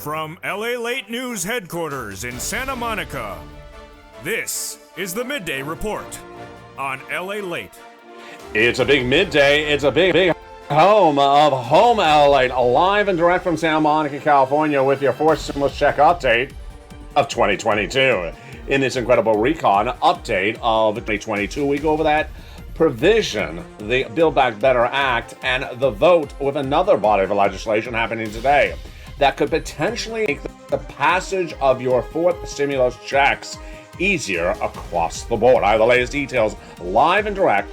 From LA Late News headquarters in Santa Monica, this is the Midday Report on LA Late. It's a big midday. It's a big home of Home LA, live and direct from Santa Monica, California, with your fourth stimulus check update of 2022. In this incredible recon update of 2022, we go over that provision, the Build Back Better Act, and the vote with another body of legislation happening today that could potentially make the passage of your fourth stimulus checks easier across the board. I have the latest details live and direct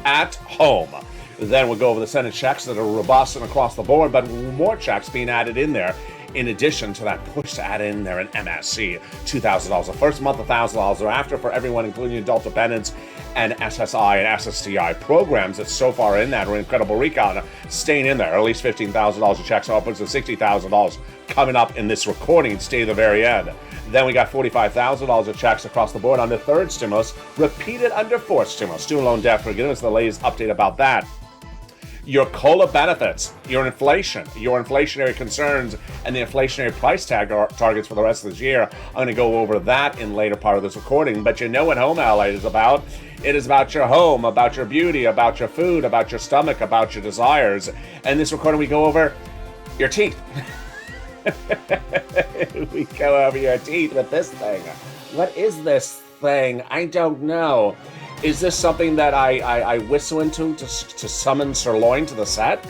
at home. Then we'll go over the Senate checks that are robust and across the board, but more checks being added in there. In addition to that push to add in there an MSC, $2,000 the first month, $1,000 thereafter for everyone, including adult dependents and SSI and SSDI programs that so far in that are incredible recon, staying in there. At least $15,000 of checks, upwards of $60,000 coming up in this recording, stay to the very end. Then we got $45,000 of checks across the board on the third stimulus, repeated under fourth stimulus. Student loan debt forgiveness, the latest update about that. Your COLA benefits, your inflation, your inflationary concerns, and the inflationary price tag targets for the rest of this year. I'm going to go over that in later part of this recording. But you know what Home LA is about. It is about your home, about your beauty, about your food, about your stomach, about your desires. And this recording, we go over your teeth. We go over your teeth with this thing. What is this thing? I don't know. Is this something that I whistle into to summon sirloin to the set?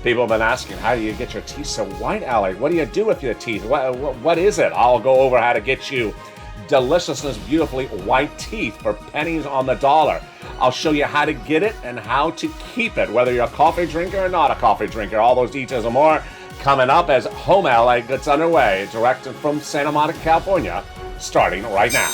People have been asking, how do you get your teeth so white, Alec? What do you do with your teeth? What is it? I'll go over how to get you deliciousness, beautifully white teeth for pennies on the dollar. I'll show you how to get it and how to keep it, whether you're a coffee drinker or not a coffee drinker. All those details and more coming up as Home LA gets underway, directed from Santa Monica, California, starting right now.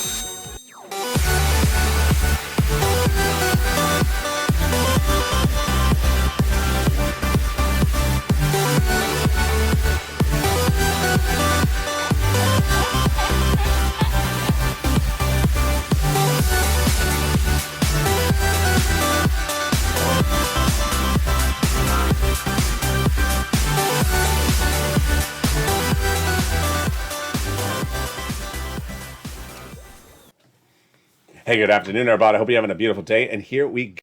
Hey, good afternoon, everybody. I hope you're having a beautiful day. And here we go.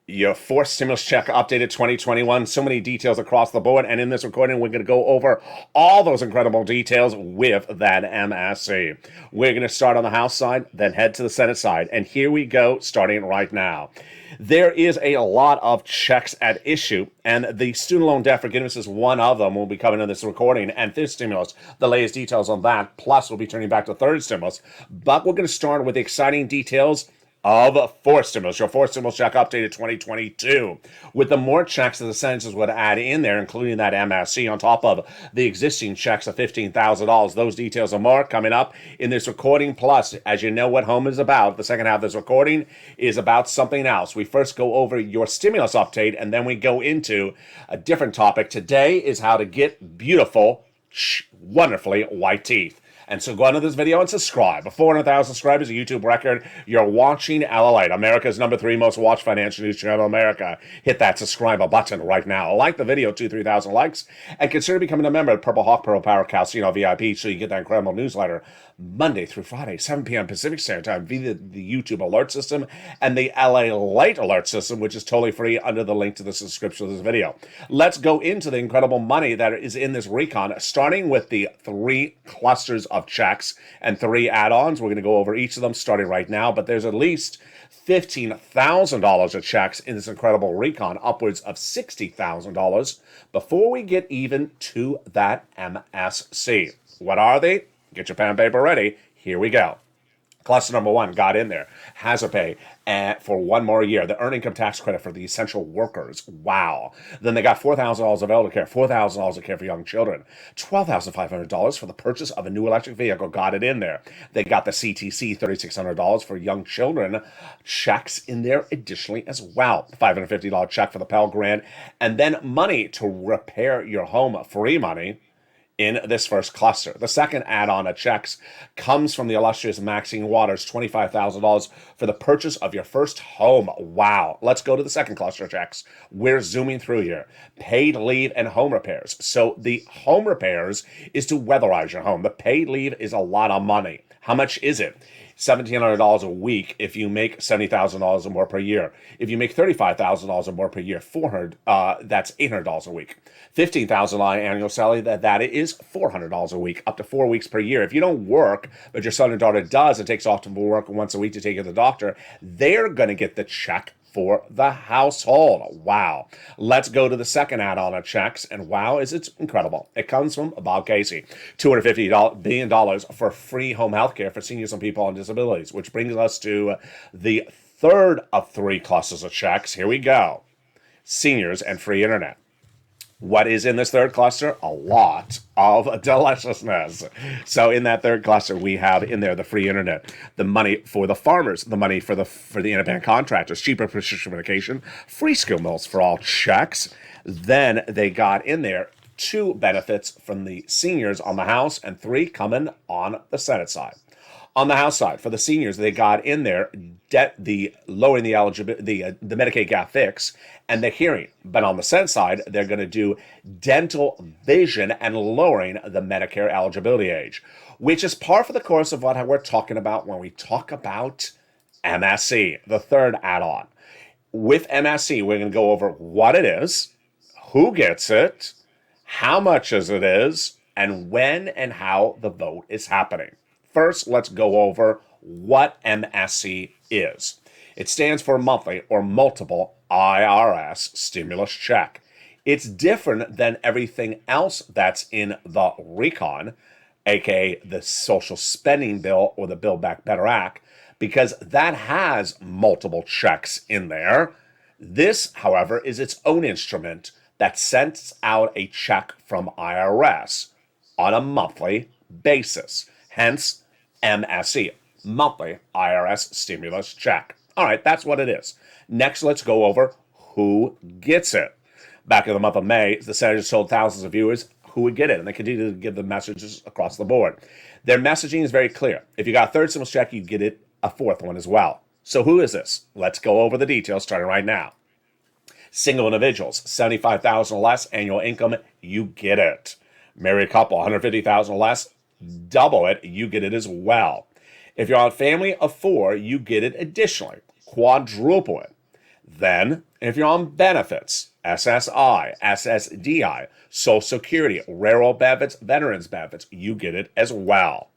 Your fourth stimulus check updated 2021. So many details across the board. And in this recording, we're going to go over all those incredible details with that MSC. We're going to start on the House side, then head to the Senate side. And here we go, starting right now. There is a lot of checks at issue, and the student loan debt forgiveness is one of them. We'll be coming in this recording, and this stimulus, the latest details on that, plus we'll be turning back to third stimulus. But we're going to start with the exciting details of fourth stimulus, your fourth stimulus check updated 2022. With the more checks that the senators would add in there, including that MSC on top of the existing checks of $15,000. Those details and more coming up in this recording. Plus, as you know what home is about, the second half of this recording is about something else. We first go over your stimulus update, and then we go into a different topic. Today is how to get beautiful, wonderfully white teeth. And so go into this video and subscribe. 400,000 subscribers, a YouTube record. You're watching LA Late, America's #3 most watched financial news channel in America. Hit that subscribe button right now. Like the video, 2,000-3,000 likes. And consider becoming a member of Purple Hawk, Purple Power, Calcino VIP so you get that incredible newsletter Monday through Friday, 7 p.m. Pacific Standard Time via the YouTube alert system and the LA Late alert system, which is totally free under the link to the description of this video. Let's go into the incredible money that is in this recon, starting with the 3 clusters of checks and 3 add-ons. We're going to go over each of them starting right now, but there's at least $15,000 of checks in this incredible recon, upwards of $60,000 before we get even to that MSC. What are they? Get your pen and paper ready. Here we go. Cluster number 1 got in there. Hazard pay for 1 more year. The earned income tax credit for the essential workers. Wow. Then they got $4,000 of elder care, $4,000 of care for young children, $12,500 for the purchase of a new electric vehicle. Got it in there. They got the CTC, $3,600 for young children. Checks in there additionally as well. $550 check for the Pell Grant. And then money to repair your home. Free money in this first cluster. The second add-on of checks comes from the illustrious Maxine Waters, $25,000 for the purchase of your first home. Wow. Let's go to the second cluster of checks. We're zooming through here. Paid leave and home repairs. So the home repairs is to weatherize your home. The paid leave is a lot of money. How much is it? $1,700 a week if you make $70,000 or more per year. If you make $35,000 or more per year, that's $800 a week. $15,000 annual salary, that is $400 a week, up to 4 weeks per year. If you don't work, but your son or daughter does and takes off to work once a week to take you to the doctor, they're going to get the check for the household. Wow. Let's go to the second add-on of checks, and wow, it's incredible. It comes from Bob Casey. $250 billion for free home health care for seniors and people on disabilities, which brings us to the third of three clusters of checks. Here we go. Seniors and free internet. What is in this third cluster? A lot of deliciousness. So in that third cluster, we have in there the free internet, the money for the farmers, the money for the independent contractors, cheaper prescription medication, free skill mills for all checks. Then they got in there 2 benefits from the seniors on the House and 3 coming on the Senate side. On the House side, for the seniors, they got in there lowering the eligibility, the Medicaid gap fix, and the hearing. But on the Senate side, they're going to do dental, vision, and lowering the Medicare eligibility age, which is par for the course of what we're talking about when we talk about MSC, the third add-on. With MSC, we're going to go over what it is, who gets it, how much it is, and when and how the vote is happening. First, let's go over what MSC is. It stands for monthly or multiple IRS stimulus check. It's different than everything else that's in the recon, aka the social spending bill or the Build Back Better Act, because that has multiple checks in there. This, however, is its own instrument that sends out a check from IRS on a monthly basis. Hence, MSC, monthly IRS stimulus check. All right, that's what it is. Next, let's go over who gets it. Back in the month of May, the senators told thousands of viewers who would get it, and they continue to give the messages across the board. Their messaging is very clear. If you got a third stimulus check, you get it a fourth one as well. So who is this? Let's go over the details starting right now. Single individuals, $75,000 or less annual income, you get it. Married couple, $150,000 or less, double it, you get it as well. If you're on a family of 4, you get it additionally, quadruple it. Then, if you're on benefits, SSI, SSDI, Social Security, railroad benefits, veterans benefits, you get it as well.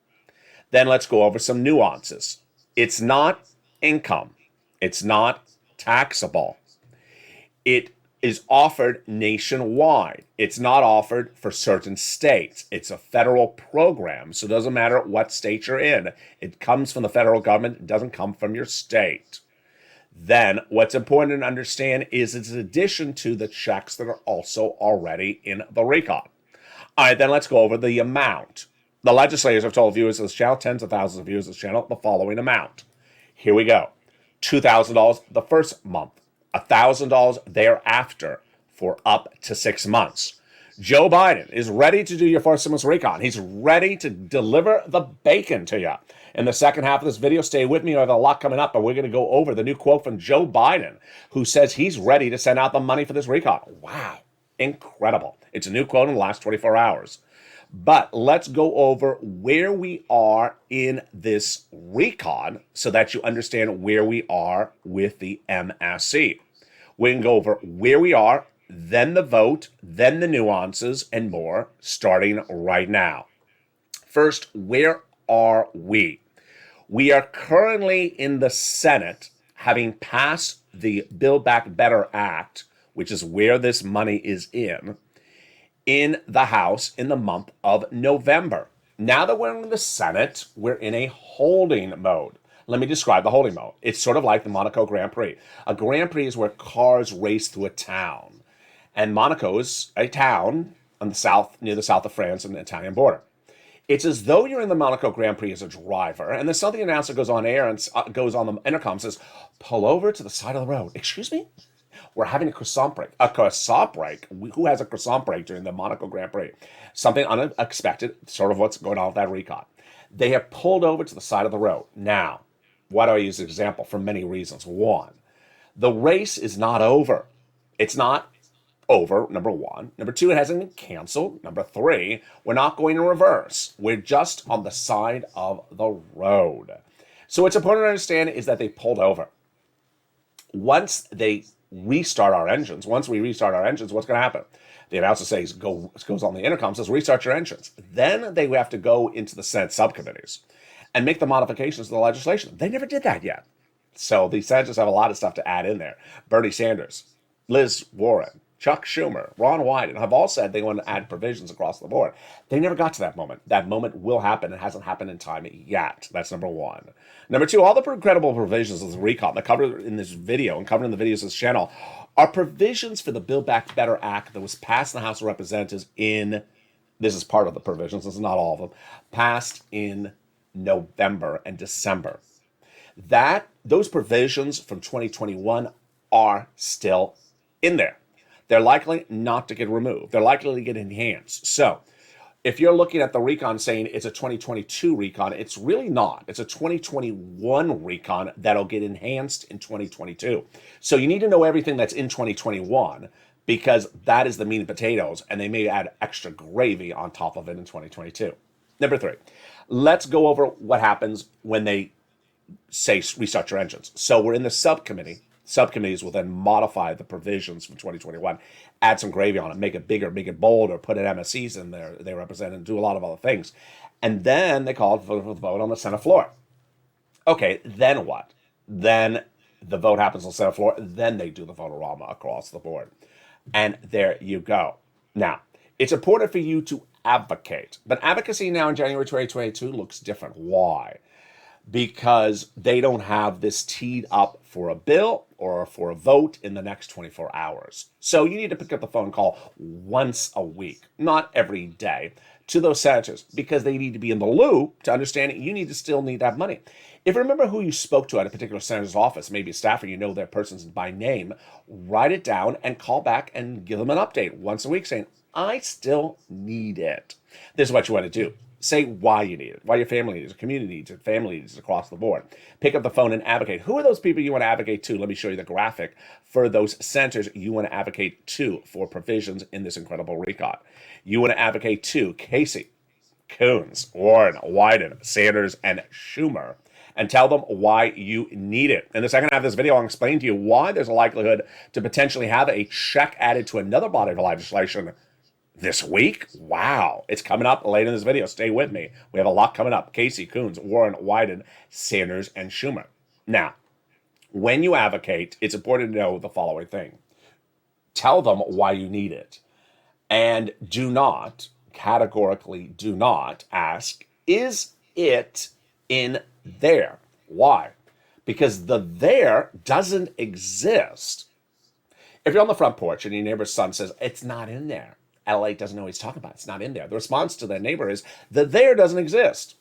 Then let's go over some nuances. It's not income. It's not taxable. It is offered nationwide. It's not offered for certain states. It's a federal program, so it doesn't matter what state you're in. It comes from the federal government. It doesn't come from your state. Then what's important to understand is it's in addition to the checks that are also already in the recon. All right, then let's go over the amount. The legislators have told viewers of this channel, tens of thousands of viewers of this channel, the following amount. Here we go. $2,000 the first month. $1,000 thereafter for up to 6 months. Joe Biden is ready to do your first stimulus recon. He's ready to deliver the bacon to you. In the second half of this video, stay with me. I have a lot coming up, but we're going to go over the new quote from Joe Biden, who says he's ready to send out the money for this recon. Wow, incredible. It's a new quote in the last 24 hours. But let's go over where we are in this recon so that you understand where we are with the MSC. We can go over where we are, then the vote, then the nuances, and more, starting right now. First, where are we? We are currently in the Senate, having passed the Build Back Better Act, which is where this money is in the House in the month of November. Now that we're in the Senate, we're in a holding mode. Let me describe the holding mode. It's sort of like the Monaco Grand Prix. A Grand Prix is where cars race through a town. And Monaco is a town on the south, near the south of France and the Italian border. It's as though you're in the Monaco Grand Prix as a driver, and then suddenly the announcer goes on air and goes on the intercom and says, pull over to the side of the road. Excuse me? We're having a croissant break. A croissant break? Who has a croissant break during the Monaco Grand Prix? Something unexpected, sort of what's going on with that recon. They have pulled over to the side of the road. Now, why do I use an example? For many reasons. One, the race is not over. It's not over, number one. Number two, it hasn't been canceled. Number three, we're not going in reverse. We're just on the side of the road. So what's important to understand is that they pulled over. Once they restart our engines, what's going to happen? The announcer goes on the intercom, says, restart your engines. Then they have to go into the Senate subcommittees and make the modifications to the legislation. They never did that yet. So the senators have a lot of stuff to add in there. Bernie Sanders, Liz Warren, Chuck Schumer, Ron Wyden have all said they want to add provisions across the board. They never got to that moment. That moment will happen. It hasn't happened in time yet. That's number one. Number two, all the incredible provisions of the recall that covered in this video and covered in the videos of this channel are provisions for the Build Back Better Act that was passed in the House of Representatives this is part of the provisions, this is not all of them, passed in November and December. Those provisions from 2021 are still in there. They're likely not to get removed. They're likely to get enhanced. So if you're looking at the recon saying it's a 2022 recon, it's really not. It's a 2021 recon that'll get enhanced in 2022. So you need to know everything that's in 2021 because that is the meat and potatoes, and they may add extra gravy on top of it in 2022. Number three, let's go over what happens when they say restart your engines. So we're in the subcommittee. Subcommittees will then modify the provisions from 2021, add some gravy on it, make it bigger, make it bolder, put an MSCs in there they represent, and do a lot of other things. And then they call for the vote on the Senate floor. Okay, then what? Then the vote happens on the Senate floor, then they do the vote-a-rama across the board. And there you go. Now, it's important for you to advocate. But advocacy now in January 2022 looks different. Why? Because they don't have this teed up for a bill or for a vote in the next 24 hours. So you need to pick up the phone call once a week, not every day, to those senators because they need to be in the loop to understand it. You still need to have money. If you remember who you spoke to at a particular senator's office, maybe a staffer, you know their person by name, write it down and call back and give them an update once a week saying, I still need it. This is what you want to do. Say why you need it, why your family needs it, community needs it, family needs it across the board. Pick up the phone and advocate. Who are those people you want to advocate to? Let me show you the graphic for those senators you want to advocate to for provisions in this incredible recon. You want to advocate to Casey, Coons, Warren, Wyden, Sanders, and Schumer, and tell them why you need it. In the second half of this video, I'll explain to you why there's a likelihood to potentially have a check added to another body of legislation this week. Wow. It's coming up later in this video. Stay with me. We have a lot coming up. Casey, Coons, Warren, Wyden, Sanders, and Schumer. Now, when you advocate, it's important to know the following thing. Tell them why you need it. And categorically do not ask, is it in there? Why? Because the there doesn't exist. If you're on the front porch and your neighbor's son says, it's not in there, LA doesn't know what he's talking about. It's not in there. The response to their neighbor is, the there doesn't exist.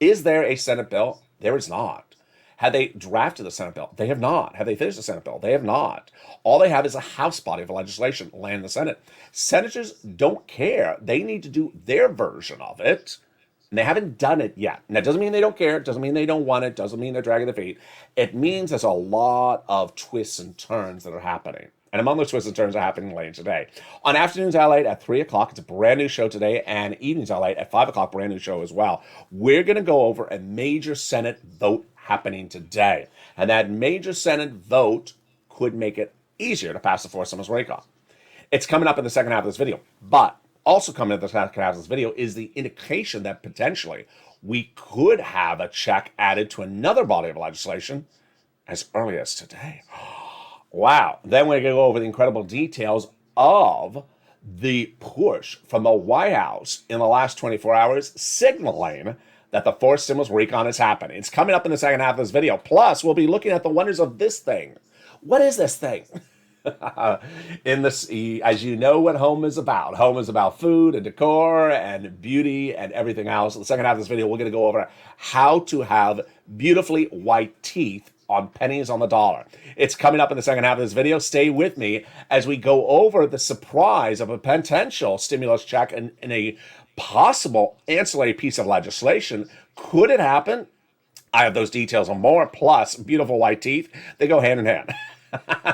Is there a Senate bill? There is not. Have they drafted the Senate bill? They have not. Have they finished the Senate bill? They have not. All they have is a House body of legislation laying in the Senate. Senators don't care. They need to do their version of it. And they haven't done it yet. And that doesn't mean they don't care. It doesn't mean they don't want it. It doesn't mean they're dragging their feet. It means there's a lot of twists and turns that are happening. And among those twists and turns are happening later today. On Afternoons LA at 3 o'clock, it's a brand new show today, and Evenings LA at 5 o'clock, brand new show as well. We're going to go over a major Senate vote happening today. And that major Senate vote could make it easier to pass the Fourth Stimulus recall. It's coming up in the second half of this video. But also coming up in the second half of this video is the indication that potentially we could have a check added to another body of legislation as early as today. Wow. Then we're going to go over the incredible details of the push from the White House in the last 24 hours, signaling that the fourth stimulus recon is happening. It's coming up in the second half of this video. Plus, we'll be looking at the wonders of this thing. What is this thing? As you know what home is about. Home is about food and decor and beauty and everything else. In the second half of this video, we're going to go over how to have beautifully white teeth on pennies on the dollar. It's coming up in the second half of this video. Stay with me as we go over the surprise of a potential stimulus check and a possible ancillary piece of legislation. Could it happen? I have those details and more, plus beautiful white teeth. They go hand in hand.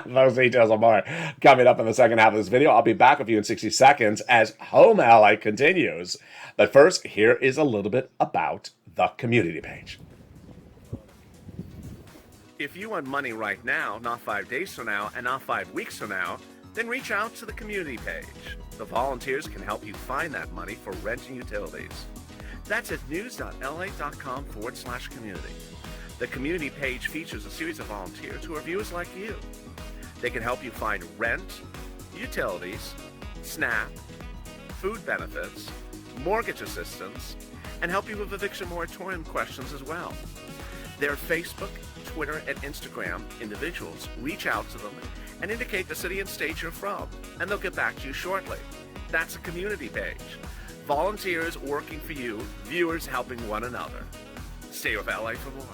Those details and more coming up in the second half of this video. I'll be back with you in 60 seconds as Home Ally continues. But first, here is a little bit about the community page. If you want money right now, not 5 days from now, and not 5 weeks from now, then reach out to the community page. The volunteers can help you find that money for rent and utilities. That's at news.la.com/community. The community page features a series of volunteers who are viewers like you. They can help you find rent, utilities, SNAP, food benefits, mortgage assistance, and help you with eviction moratorium questions as well. Their Facebook, Twitter, and Instagram individuals reach out to them and indicate the city and state you're from, and they'll get back to you shortly. That's a community page. Volunteers working for you, viewers helping one another. Stay with LA for more.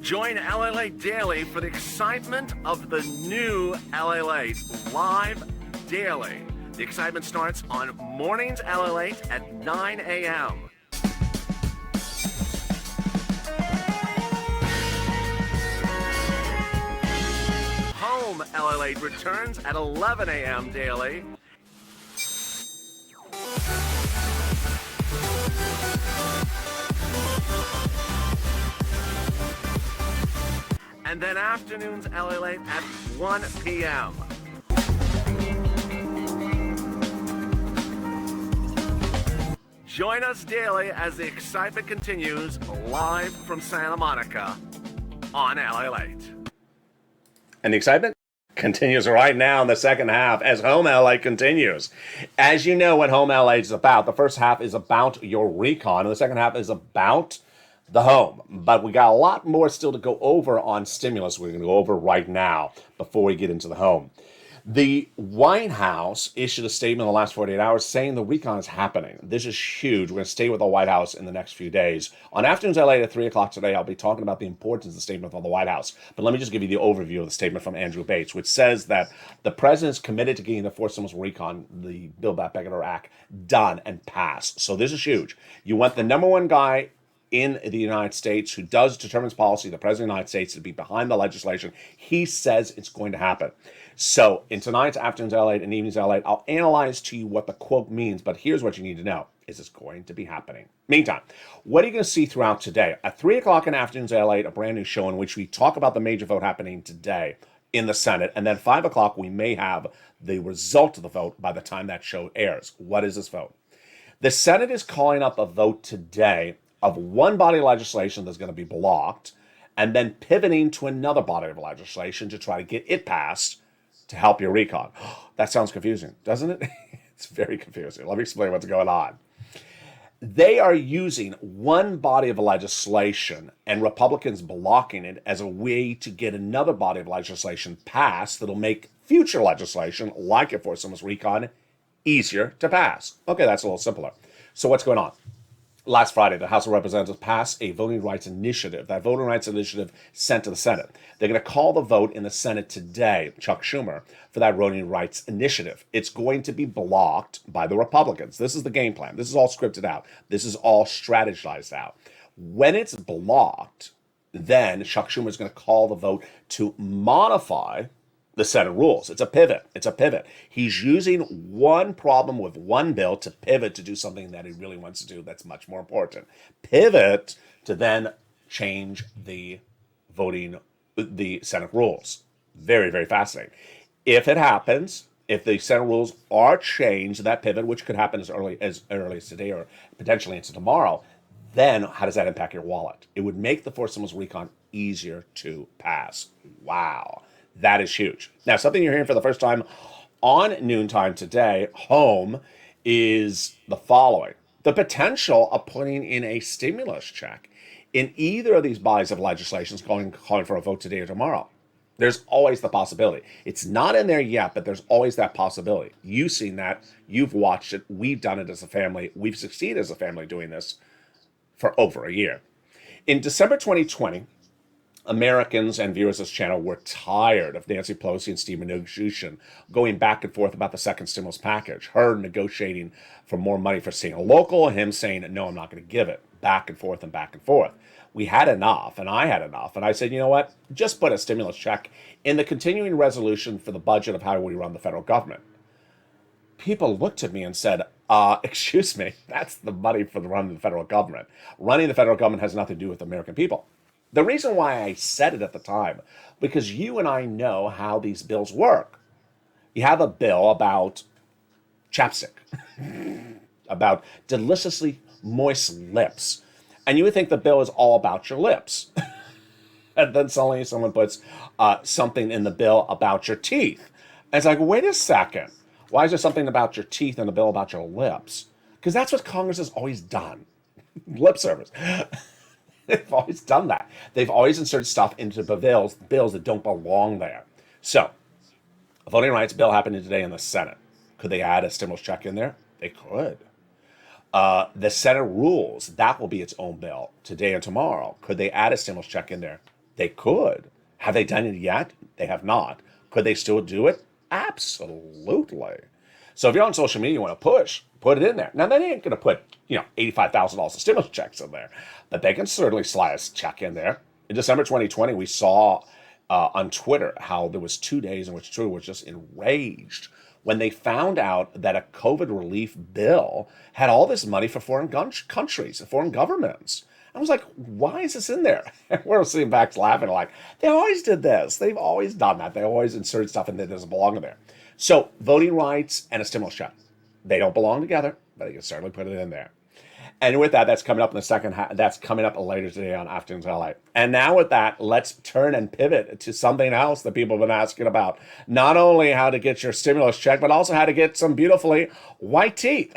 Join LA Daily for the excitement of the new LA live daily. The excitement starts on mornings LA at 9 a.m. Home LA returns at 11 a.m. daily. And then afternoons LA at 1 p.m. Join us daily as the excitement continues live from Santa Monica on LA Late. And the excitement continues right now in the second half as Home LA continues. As you know what Home LA is about, the first half is about your recon, and the second half is about the home. But we got a lot more still to go over on stimulus we're going to go over right now before we get into the home. The White House issued a statement in the last 48 hours saying the recon is happening. This is huge. We're going to stay with the White House in the next few days. On Afternoons LA at 3 o'clock today, I'll be talking about the importance of the statement from the White House. But let me just give you the overview of the statement from Andrew Bates, which says that the president is committed to getting the forced stimulus recon, the Build Back Better Act, done and passed. So this is huge. You want the number one guy in the United States who determines policy, the president of the United States, to be behind the legislation. He says it's going to happen. So in tonight's Afternoons LA and Evenings LA, I'll analyze to you what the quote means, but here's what you need to know. Is this going to be happening? Meantime, what are you going to see throughout today? At 3 o'clock in Afternoons LA, a brand new show in which we talk about the major vote happening today in the Senate. And then 5 o'clock, we may have the result of the vote by the time that show airs. What is this vote? The Senate is calling up a vote today of one body of legislation that's going to be blocked, and then pivoting to another body of legislation to try to get it passed to help your recon. That sounds confusing, doesn't it? It's very confusing. Let me explain what's going on. They are using one body of legislation and Republicans blocking it as a way to get another body of legislation passed that'll make future legislation, like a forced stimulus recon, easier to pass. Okay, that's a little simpler. So what's going on? Last Friday, the House of Representatives passed a voting rights initiative. That voting rights initiative sent to the Senate. They're going to call the vote in the Senate today, Chuck Schumer, for that voting rights initiative. It's going to be blocked by the Republicans. This is the game plan. This is all scripted out. This is all strategized out. When it's blocked, then Chuck Schumer is going to call the vote to modify the Senate rules. It's a pivot. It's a pivot. He's using one problem with one bill to pivot to do something that he really wants to do that's much more important. Pivot to then change the Senate rules. Very, very fascinating. If it happens, if the Senate rules are changed, that pivot, which could happen as early as today or potentially into tomorrow, then how does that impact your wallet? It would make the forced stimulus recon easier to pass. Wow. That is huge. Now, something you're hearing for the first time on Noontime today, home, is the following. The potential of putting in a stimulus check in either of these bodies of legislation calling for a vote today or tomorrow. There's always the possibility. It's not in there yet, but there's always that possibility. You've seen that. You've watched it. We've done it as a family. We've succeeded as a family doing this for over a year. In December 2020, Americans and viewers of this channel were tired of Nancy Pelosi and Steve Mnuchin going back and forth about the second stimulus package, her negotiating for more money for staying local, him saying, no, I'm not going to give it, back and forth and back and forth. We had enough, and I had enough, and I said, you know what, just put a stimulus check in the continuing resolution for the budget of how we run the federal government. People looked at me and said, excuse me, that's the money for the running the federal government. Running the federal government has nothing to do with the American people. The reason why I said it at the time, because you and I know how these bills work. You have a bill about chapstick, about deliciously moist lips, and you would think the bill is all about your lips. And then suddenly someone puts something in the bill about your teeth. And it's like, wait a second. Why is there something about your teeth in the bill about your lips? Because that's what Congress has always done. Lip service. They've always done that. They've always inserted stuff into the bills that don't belong there. So, a voting rights bill happening today in the Senate. Could they add a stimulus check in there? They could. The Senate rules, that will be its own bill today and tomorrow. Could they add a stimulus check in there? They could. Have they done it yet? They have not. Could they still do it? Absolutely. So if you're on social media, you want to push, put it in there. Now, they ain't going to put, $85,000 of stimulus checks in there, but they can certainly slide a check in there. In December 2020, we saw on Twitter how there was 2 days in which Twitter was just enraged when they found out that a COVID relief bill had all this money for foreign countries, foreign governments. I was like, why is this in there? And we're sitting back laughing like, they always did this. They've always done that. They always insert stuff in that doesn't belong in there. So voting rights and a stimulus check, they don't belong together, but you can certainly put it in there. And with that, that's coming up in the second half. That's coming up later today on Afternoons LA. And now with that, let's turn and pivot to something else that people have been asking about. Not only how to get your stimulus check, but also how to get some beautifully white teeth.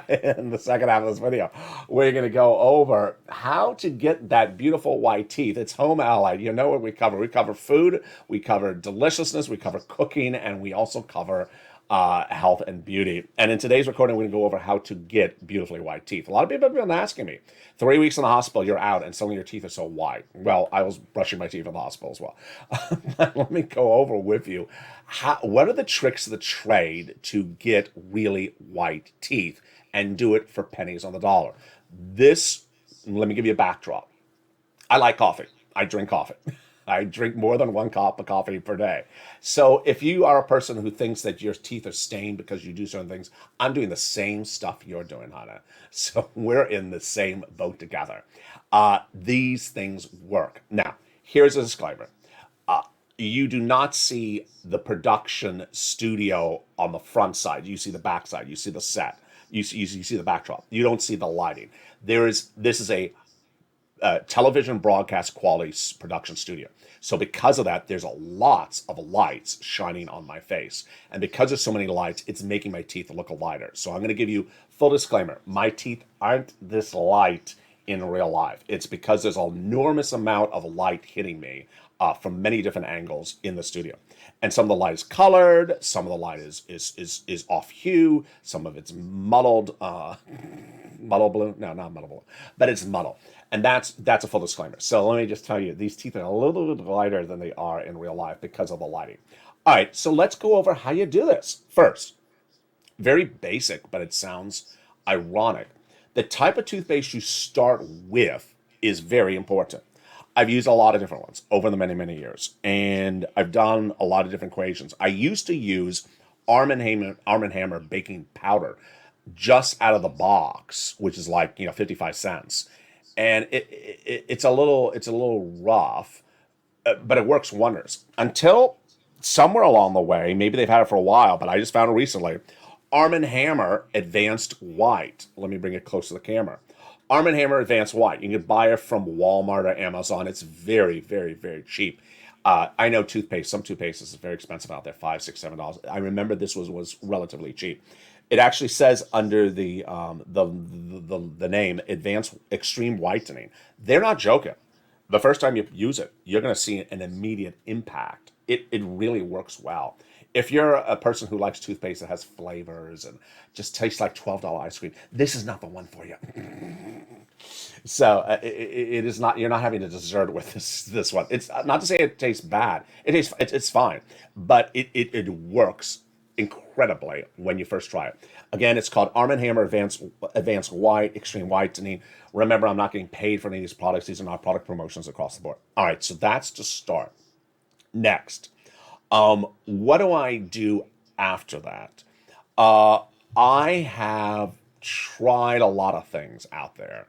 In the second half of this video, we're going to go over how to get that beautiful white teeth. It's Home Allied. You know what we cover. We cover food, we cover deliciousness, we cover cooking, and we also cover health and beauty. And in today's recording, we're going to go over how to get beautifully white teeth. A lot of people have been asking me, 3 weeks in the hospital, you're out, and suddenly your teeth are so white. Well, I was brushing my teeth in the hospital as well. Let me go over with you. What are the tricks of the trade to get really white teeth and do it for pennies on the dollar? Let me give you a backdrop. I like coffee. I drink coffee. I drink more than 1 cup of coffee per day. So if you are a person who thinks that your teeth are stained because you do certain things, I'm doing the same stuff you're doing, Hannah. So we're in the same boat together. These things work. Now, here's a disclaimer. You do not see the production studio on the front side. You see the back side. You see the set. You see the backdrop. You don't see the lighting. This is a television broadcast quality production studio. So because of that, there's lots of lights shining on my face. And because there's so many lights, it's making my teeth look lighter. So I'm going to give you full disclaimer. My teeth aren't this light in real life. It's because there's an enormous amount of light hitting me from many different angles in the studio. And some of the light is colored, some of the light is off hue, some of it's muddled, muddle blue. No, not muddle blue, but it's muddle. And that's a full disclaimer. So let me just tell you, these teeth are a little bit lighter than they are in real life because of the lighting. All right, so let's go over how you do this. First, very basic, but it sounds ironic. The type of toothpaste you start with is very important. I've used a lot of different ones over the many, many years, and I've done a lot of different equations. I used to use Arm & Hammer baking powder just out of the box, which is like 55 cents, and it's a little rough, but it works wonders until somewhere along the way. Maybe they've had it for a while, but I just found it recently. Arm & Hammer Advanced White. Let me bring it close to the camera. Arm & Hammer Advanced White. You can buy it from Walmart or Amazon. It's very, very, very cheap. I know some toothpaste is very expensive out there, $5, $6, $7. I remember this was relatively cheap. It actually says under the name Advanced Extreme Whitening. They're not joking. The first time you use it, you're going to see an immediate impact. It really works well. If you're a person who likes toothpaste that has flavors and just tastes like $12 ice cream, this is not the one for you. So it is not. You're not having a dessert with this one. It's not to say it tastes bad. It's fine, but it works incredibly when you first try it. Again, it's called Arm & Hammer Advanced White Extreme Whitening. Remember, I'm not getting paid for any of these products. These are not product promotions across the board. All right, so that's to start. Next, what do I do after that? Uh, I have tried a lot of things out there.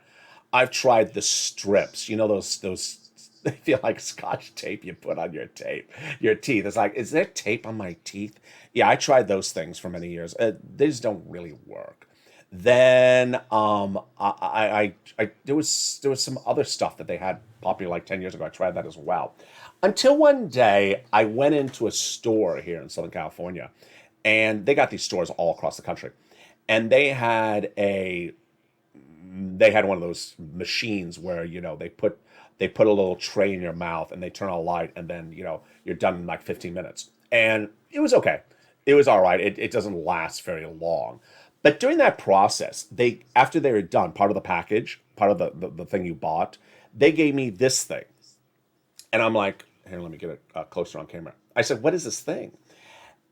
I've tried the strips. You know those they feel like scotch tape you put on your teeth. It's like, is there tape on my teeth? Yeah, I tried those things for many years. They just don't really work. Then there was some other stuff that they had popular like 10 years ago. I tried that as well. Until one day I went into a store here in Southern California, and they got these stores all across the country, and they had one of those machines where they put a little tray in your mouth and they turn on a light, and then you're done in like 15 minutes, and it was okay. It was all right. It doesn't last very long, but during that process, they after they were done, part of the package, part of the thing you bought, they gave me this thing, and I'm like, here, let me get it closer on camera. I said, what is this thing?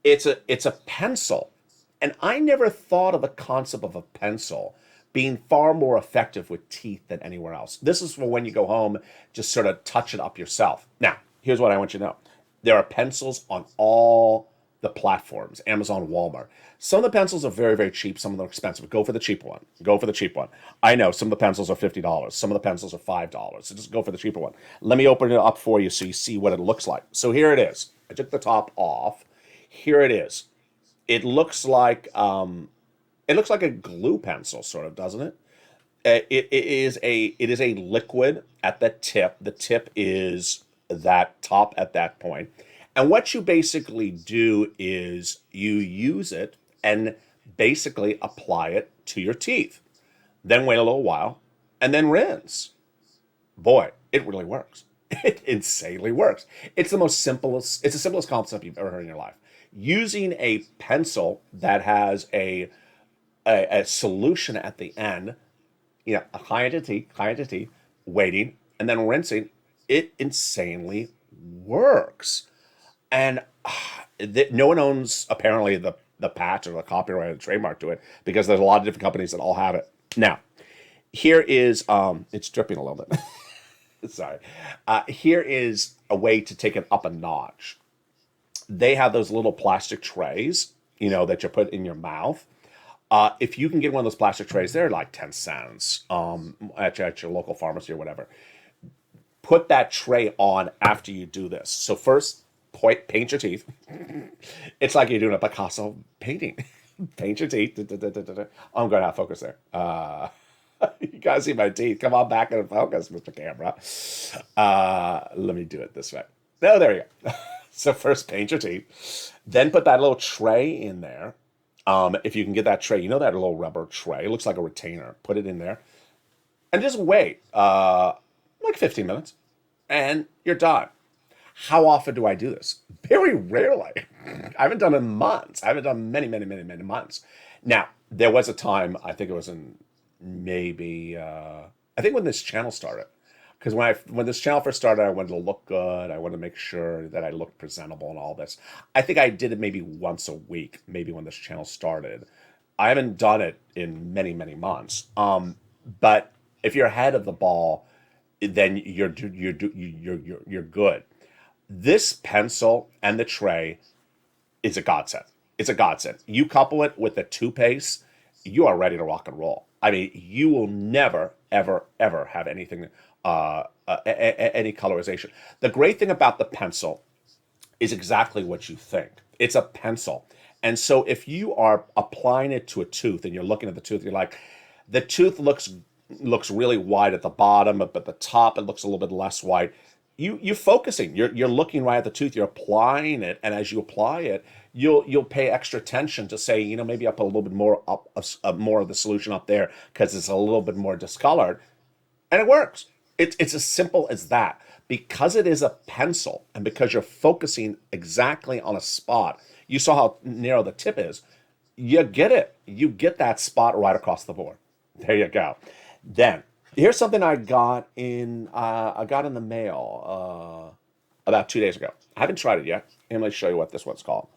It's a pencil, and I never thought of the concept of a pencil being far more effective with teeth than anywhere else. This is for when you go home, just sort of touch it up yourself. Now, here's what I want you to know. There are pencils on all the platforms, Amazon, Walmart. Some of the pencils are very, very cheap. Some of them are expensive. Go for the cheaper one. Go for the cheap one. I know some of the pencils are $50. Some of the pencils are $5. So just go for the cheaper one. Let me open it up for you so you see what it looks like. So here it is. I took the top off. Here it is. It looks like a glue pencil, sort of, doesn't it? It is a liquid at the tip. The tip is that top at that point. And what you basically do is you use it and basically apply it to your teeth. Then wait a little while and then rinse. Boy, it really works. It insanely works. It's the simplest concept you've ever heard in your life. Using a pencil that has a solution at the end, high into tea, waiting, and then rinsing, it insanely works. And no one owns apparently the patch or the copyright or the trademark to it, because there's a lot of different companies that all have it. Now, here is it's dripping a little bit. Sorry. Here is a way to take it up a notch. They have those little plastic trays, that you put in your mouth. If you can get one of those plastic trays, they're like 10 cents at your local pharmacy or whatever. Put that tray on after you do this. So first, paint your teeth. It's like you're doing a Picasso painting. Paint your teeth. I'm going out of focus there. You guys see my teeth. Come on back into focus, Mr. Camera. Let me do it this way. No, there you go. So first, paint your teeth. Then put that little tray in there. If you can get that tray, that little rubber tray. It looks like a retainer. Put it in there. And just wait like 15 minutes. And you're done. How often do I do this? Very rarely. I haven't done it in months. I haven't done many, many, many, many months. Now, there was a time, I think it was in maybe, I think when this channel started. Because when this channel first started, I wanted to look good. I wanted to make sure that I looked presentable and all this. I think I did it maybe once a week, maybe when this channel started. I haven't done it in many, many months. But if you're ahead of the ball, then you're good. This pencil and the tray is a godsend. It's a godsend. You couple it with the toothpaste, you are ready to rock and roll. I mean, you will never, ever, ever have anything, any colorization. The great thing about the pencil is exactly what you think. It's a pencil. And so if you are applying it to a tooth and you're looking at the tooth, you're like, the tooth looks really wide at the bottom, but the top, it looks a little bit less wide. You're focusing. You're looking right at the tooth. You're applying it, and as you apply it, you'll pay extra attention to say, maybe I put a little bit more up, more of the solution up there because it's a little bit more discolored, and it works. It's as simple as that. Because it is a pencil, and because you're focusing exactly on a spot. You saw how narrow the tip is. You get it. You get that spot right across the board. There you go. Then Here's something I got in the mail about 2 days ago. I haven't tried it yet. I'm going to show you what this one's called.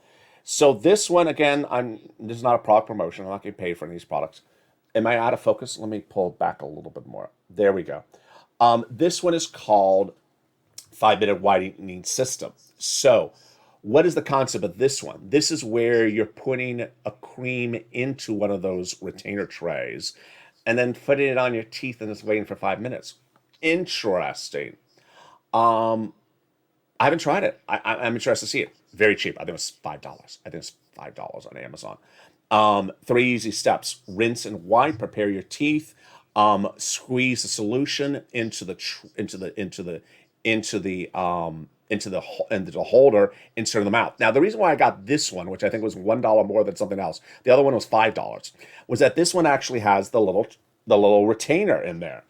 So this one again, this is not a product promotion. I'm not getting paid for any of these products. Am I out of focus? Let me pull back a little bit more. There we go. This one is called 5 minute whitening system. So, what is the concept of this one? This is where you're putting a cream into one of those retainer trays and then putting it on your teeth and it's waiting for 5 minutes. Interesting. Um, I haven't tried it. I'm interested to see it. Very cheap. I think it was $5. I think it's $5 on Amazon. Three easy steps: rinse and wipe. Prepare your teeth. Squeeze the solution into the holder, insert in the mouth. Now, the reason why I got this one, which I think was $1 more than something else, the other one was $5, was that this one actually has the little retainer in there.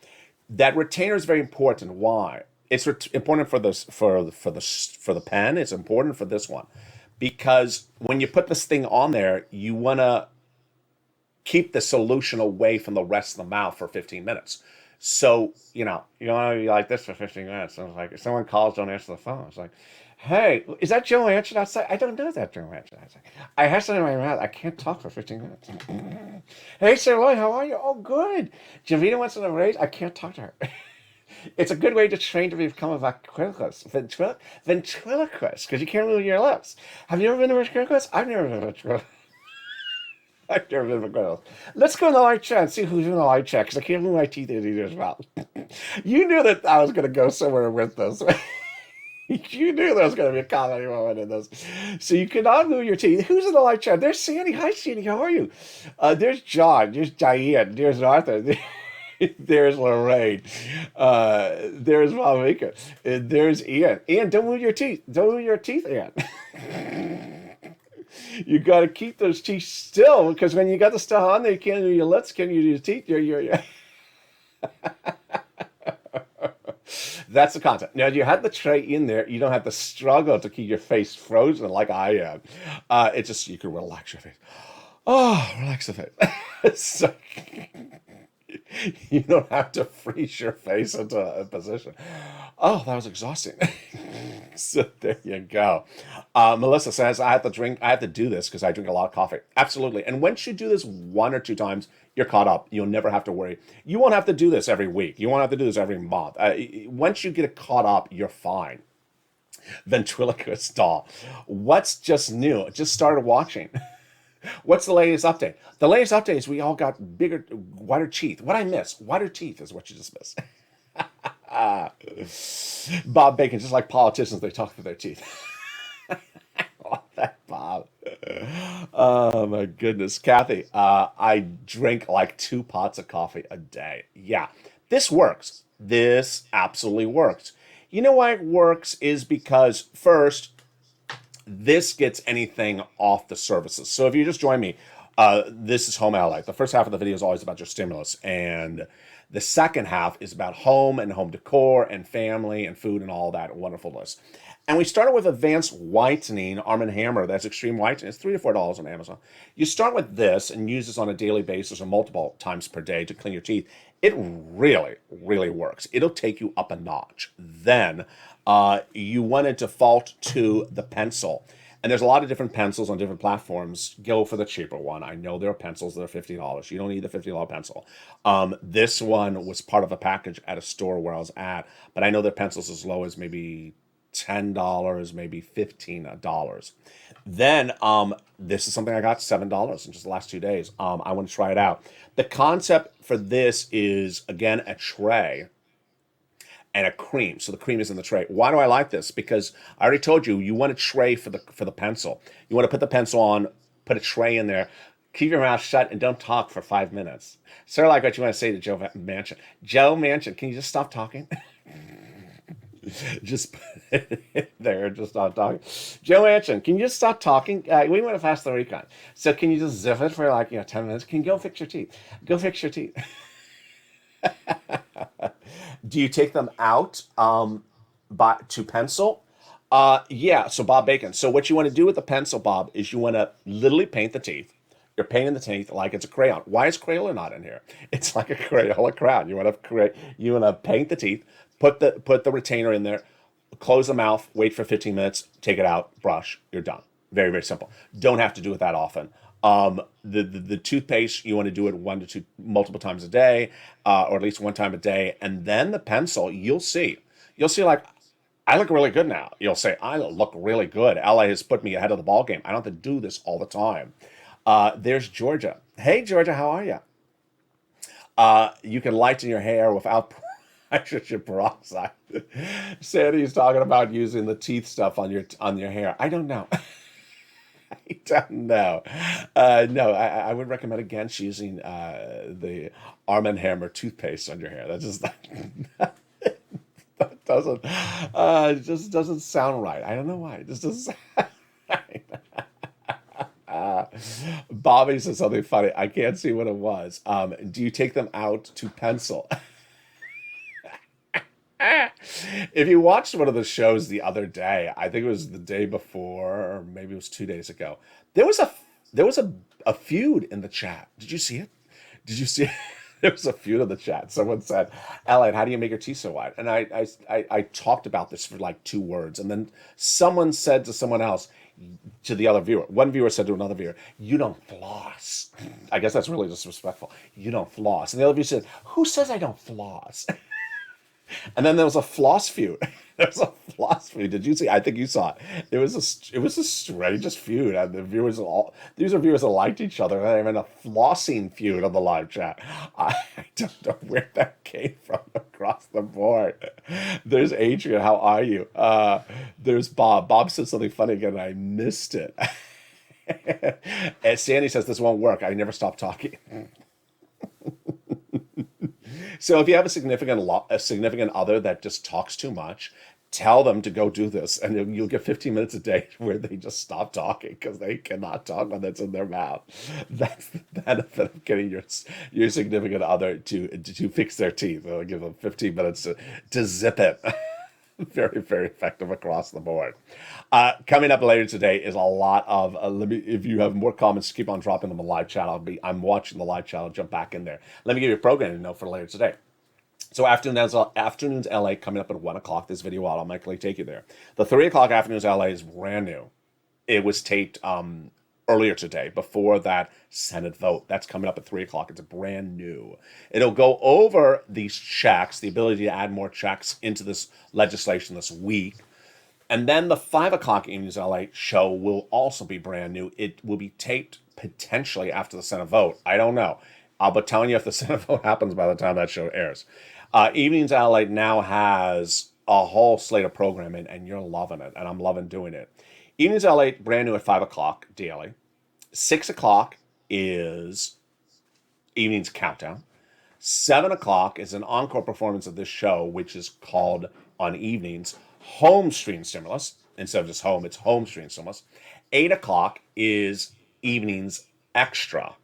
That retainer is very important. Why? It's important for this for the pen. It's important for this one because when you put this thing on there, you want to keep the solution away from the rest of the mouth for 15 minutes. So, you want to be like this for 15 minutes. And it's like, if someone calls, don't answer the phone. It's like, hey, is that Joe Manchin outside? I don't know that Joe Manchin outside. I have something in my mouth. I can't talk for 15 minutes. Hey, Sir Lloyd, how are you? Oh, good. Javita wants to raise. I can't talk to her. It's a good way to train to become a ventriloquist, because you can't move your lips. Have you ever been a ventriloquist? I've never been a ventriloquist. I've never been a ventriloquist. Let's go in the light chat and see who's in the light chat, because I can't move my teeth in either as well. You knew that I was going to go somewhere with this. You knew there was going to be a comedy moment in this. So you cannot move your teeth. Who's in the light chat? There's Sandy. Hi, Sandy. How are you? There's John. There's Diane. There's Arthur. There's Lorraine. There's Malvika. There's Ian. Ian, don't move your teeth. Don't move your teeth, Ian. You got to keep those teeth still because when you got the stuff on there, you can't do your lips, can't use your teeth. That's the concept. Now, you had the tray in there. You don't have to struggle to keep your face frozen like I am. It's just, you can relax your face. Oh, relax the face. So, you don't have to freeze your face into a position. Oh, that was exhausting. So there you go. Melissa says, I have to do this because I drink a lot of coffee. Absolutely. And once you do this one or two times, you're caught up. You'll never have to worry. You won't have to do this every week. You won't have to do this every month. Once you get caught up, you're fine. Ventriloquist doll. What's just new? Just started watching. What's the latest update? The latest update is we all got bigger, whiter teeth. What I miss? Whiter teeth is what you just missed. Bob Bacon, just like politicians, they talk through their teeth. Oh, that Bob. Oh my goodness, Kathy. I drink like 2 pots of coffee a day. Yeah, this works. This absolutely works. You know why it works is because first, this gets anything off the surfaces. So if you just join me, this is Home Ally. The first half of the video is always about your stimulus, and the second half is about home and home decor and family and food and all that wonderfulness. And we started with Advanced Whitening Arm& Hammer. That's extreme whitening. It's $3 to $4 on Amazon. You start with this and use this on a daily basis or multiple times per day to clean your teeth. It really, really works. It'll take you up a notch. Then you want to default to the pencil. And there's a lot of different pencils on different platforms. Go for the cheaper one. I know there are pencils that are $50. You don't need the $50 pencil. This one was part of a package at a store where I was at, but I know there are pencils as low as maybe $10, maybe $15. Then this is something I got $7 in just the last 2 days. I want to try it out. The concept for this is, again, a tray and a cream. So the cream is in the tray. Why do I like this? Because I already told you, you want a tray for the pencil. You want to put the pencil on, put a tray in there, keep your mouth shut, and don't talk for 5 minutes. Sort of like what you want to say to Joe Manchin. Joe Manchin, can you just stop talking? Just put it there, just stop talking. Joe Manchin, can you just stop talking? We want to pass the recon. So can you just zip it for 10 minutes? Can you go fix your teeth? Go fix your teeth. Do you take them out to pencil? Yeah, so Bob Bacon. So what you want to do with the pencil, Bob, is you want to literally paint the teeth. You're painting the teeth like it's a crayon. Why is Crayola not in here? It's like a Crayola crown. You want to paint the teeth, put the retainer in there, close the mouth, wait for 15 minutes, take it out, brush, you're done. Very, very simple. Don't have to do it that often. The toothpaste, you want to do it one to two, multiple times a day, or at least one time a day. And then the pencil, you'll see like, I look really good now. You'll say, I look really good. LA has put me ahead of the ball game. I don't have to do this all the time. There's Georgia. Hey, Georgia, how are you? You can lighten your hair without hydrogen peroxide. Sandy's talking about using the teeth stuff on your hair. I don't know. I don't know. No, I would recommend against using the Arm& Hammer toothpaste on your hair. That just that doesn't it just doesn't sound right. I don't know why. It just doesn't sound right. Bobby said something funny. I can't see what it was. Do you take them out to pencil? If you watched one of the shows the other day, I think it was the day before, or maybe it was 2 days ago. There was a feud in the chat. Did you see it? Did you see it? There was a feud in the chat. Someone said, "Ellen, how do you make your teeth so wide?" And I talked about this for like 2 words, and then someone said to someone else, to the other viewer. One viewer said to another viewer, "You don't floss." I guess that's really disrespectful. You don't floss. And the other viewer said, "Who says I don't floss?" And then there was a floss feud. There was a floss feud. Did you see? I think you saw it. It was the strangest feud, and these are viewers that liked each other. They're having a flossing feud on the live chat. I don't know where that came from across the board. There's Adrian. How are you? There's Bob. Bob said something funny again, and I missed it. And Sandy says this won't work. I never stop talking. So if you have a significant other that just talks too much, tell them to go do this, and you'll get 15 minutes a day where they just stop talking because they cannot talk when that's in their mouth. That's the benefit of getting your significant other to fix their teeth. It'll give them 15 minutes to zip it. Very, very effective across the board. Coming up later today is a lot of. If you have more comments, keep on dropping them in the live chat. I'm watching the live chat. I'll jump back in there. Let me give you a programming note for later today. So afternoons LA coming up at 1:00. This video will automatically take you there. The 3:00 afternoons LA is brand new. It was taped earlier today before that Senate vote. That's coming up at 3:00. It's brand new. It'll go over these checks, the ability to add more checks into this legislation this week. And then the 5:00 Evenings LA show will also be brand new. It will be taped potentially after the Senate vote. I don't know. I'll be telling you if the Senate vote happens by the time that show airs. Evenings LA now has a whole slate of programming, and you're loving it, and I'm loving doing it. Evenings LA, brand new at 5:00 daily. 6:00 is Evenings Countdown. 7:00 is an encore performance of this show, which is called on evenings Home Stream Stimulus. Instead of just home, it's Home Stream Stimulus. 8:00 is Evenings Extra.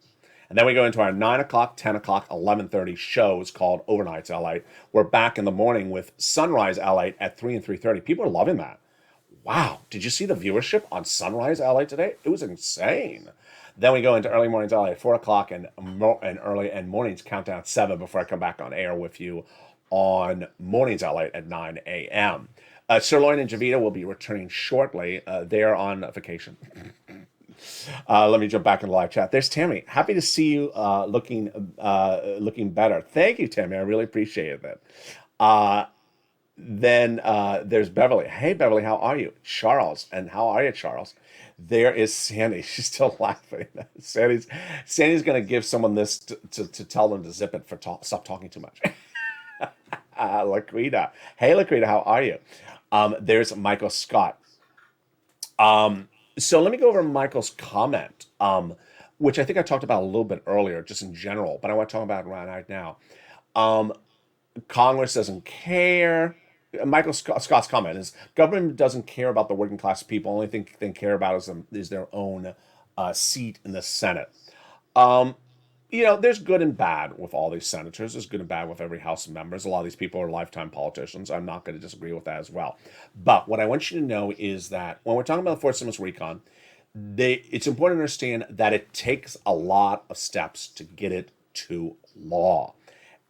And then we go into our 9:00, 10:00, 11:30 shows called Overnights LA. We're back in the morning with Sunrise LA at 3 and 3:30. People are loving that. Wow, did you see the viewership on Sunrise LA today? It was insane. Then we go into Early Mornings LA at 4:00 and Early and Mornings Countdown at 7 before I come back on air with you on Mornings LA at 9 a.m. Sirloin and Javita will be returning shortly. They're on vacation. Let me jump back in the live chat. There's Tammy. Happy to see you looking better. Thank you, Tammy. I really appreciate that. Then there's Beverly. Hey, Beverly, how are you? Charles. And how are you, Charles? There is Sandy. She's still laughing. Sandy's going to give someone this to tell them to zip it for stop talking too much. Laquita. Hey, Laquita, how are you? There's Michael Scott. So let me go over Michael's comment, which I think I talked about a little bit earlier, just in general, but I want to talk about it right now. Congress doesn't care. Michael Scott's comment is government doesn't care about the working class people. Only thing they care about is their own seat in the Senate. There's good and bad with all these senators. There's good and bad with every House of members. A lot of these people are lifetime politicians. I'm not going to disagree with that as well. But what I want you to know is that when we're talking about the fourth stimulus recon, it's important to understand that it takes a lot of steps to get it to law.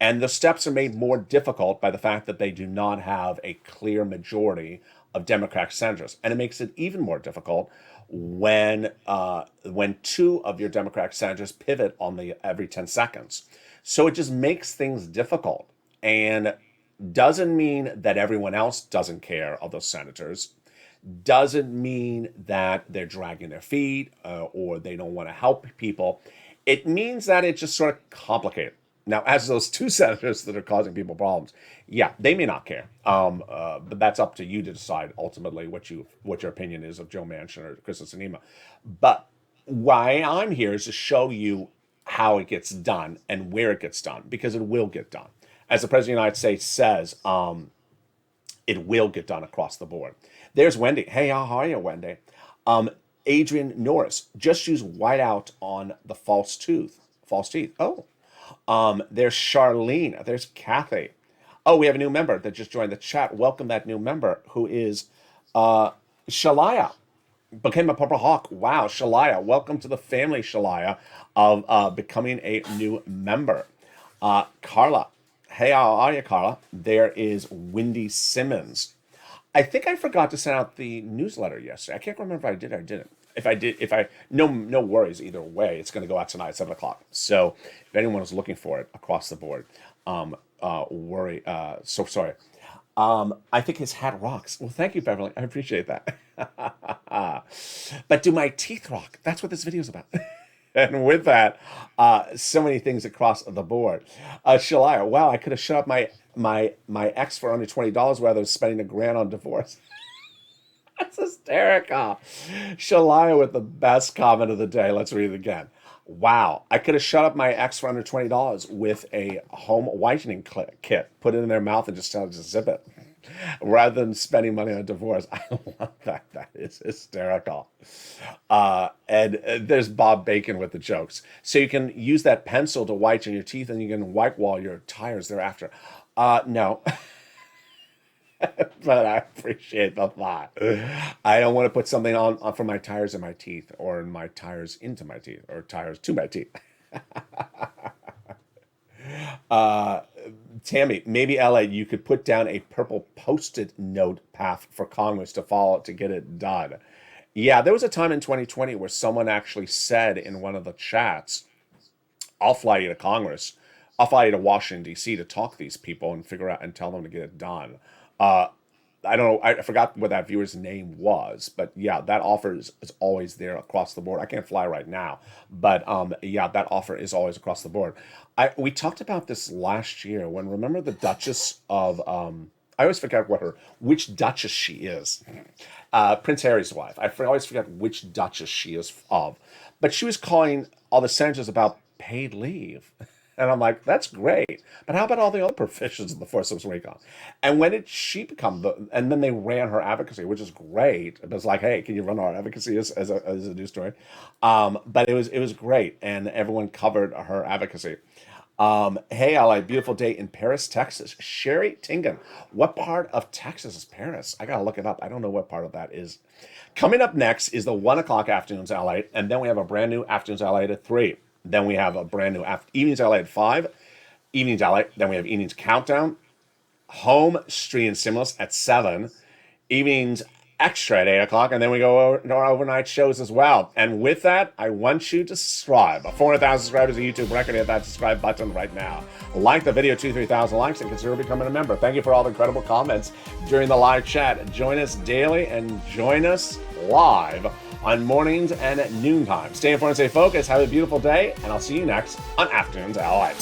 And the steps are made more difficult by the fact that they do not have a clear majority of Democratic senators. And it makes it even more difficult when two of your Democratic senators pivot on the every 10 seconds. So it just makes things difficult, and doesn't mean that everyone else doesn't care of those senators. Doesn't mean that they're dragging their feet or they don't want to help people. It means that it's just sort of complicated. Now, as those two senators that are causing people problems, yeah, they may not care, but that's up to you to decide ultimately what your opinion is of Joe Manchin or Kyrsten Sinema. But why I'm here is to show you how it gets done and where it gets done, because it will get done. As the President of the United States says, it will get done across the board. There's Wendy. Hey, how are you, Wendy? Adrian Norris, just use whiteout on the false teeth. Oh. There's Charlene. There's Kathy. Oh, we have a new member that just joined the chat. Welcome that new member, who is Shalaya. Became a Purple Hawk. Wow, Shalaya. Welcome to the family, Shalaya, of becoming a new member. Carla. Hey, how are you, Carla? There is Wendy Simmons. I think I forgot to send out the newsletter yesterday. I can't remember if I did or didn't. No worries either way. It's going to go out tonight at 7 o'clock. So if anyone is looking for it across the board, so sorry. I think his hat rocks. Well, thank you, Beverly. I appreciate that. But do my teeth rock? That's what this video is about. And with that, so many things across the board. Shalaya, wow, I could have shut up my ex for under $20 rather than spending $1,000 on divorce. That's hysterical. Shalaya with the best comment of the day. Let's read it again. Wow, I could have shut up my ex for under $20 with a home whitening kit, put it in their mouth and just tell it to zip it, rather than spending money on a divorce. I love that. That is hysterical. And there's Bob Bacon with the jokes. So you can use that pencil to whiten your teeth, and you can white wall your tires thereafter. No. But I appreciate the thought. I don't want to put something on for my tires in my teeth, or in my tires into my teeth, or tires to my teeth. Tammy, maybe LA, you could put down a purple post-it note path for Congress to follow to get it done. Yeah, there was a time in 2020 where someone actually said in one of the chats, I'll fly you to Congress. I'll fly you to Washington, D.C. to talk to these people and figure out and tell them to get it done. I don't know. I forgot what that viewer's name was, but yeah, that offer is always there across the board. I can't fly right now, but yeah, that offer is always across the board. We talked about this last year when, remember the Duchess of, I always forget which Duchess she is. Prince Harry's wife. I always forget which Duchess she is of, but she was calling all the senators about paid leave. And I'm like, that's great. But how about all the other provisions of the Forced Service Recon? And when did she become and then they ran her advocacy, which is great. It was like, hey, can you run our advocacy as a news story? But it was great. And everyone covered her advocacy. Hey, LA, beautiful day in Paris, Texas. Sherry Tingen. What part of Texas is Paris? I got to look it up. I don't know what part of that is. Coming up next is the 1 o'clock Afternoons LA. And then we have a brand new Afternoons LA at 3. Then we have a brand new Evenings LA at 5. Evenings LA. Then we have Evenings Countdown. Home, Street, and Stimulus at 7. Evenings Extra at 8 o'clock. And then we go over to our overnight shows as well. And with that, I want you to subscribe. 400,000 subscribers to YouTube record. Hit that subscribe button right now. Like the video, 2,000-3,000 likes, and consider becoming a member. Thank you for all the incredible comments during the live chat. Join us daily and join us live on mornings and at noontime. Stay informed, stay focused, have a beautiful day, and I'll see you next on Afternoons LA.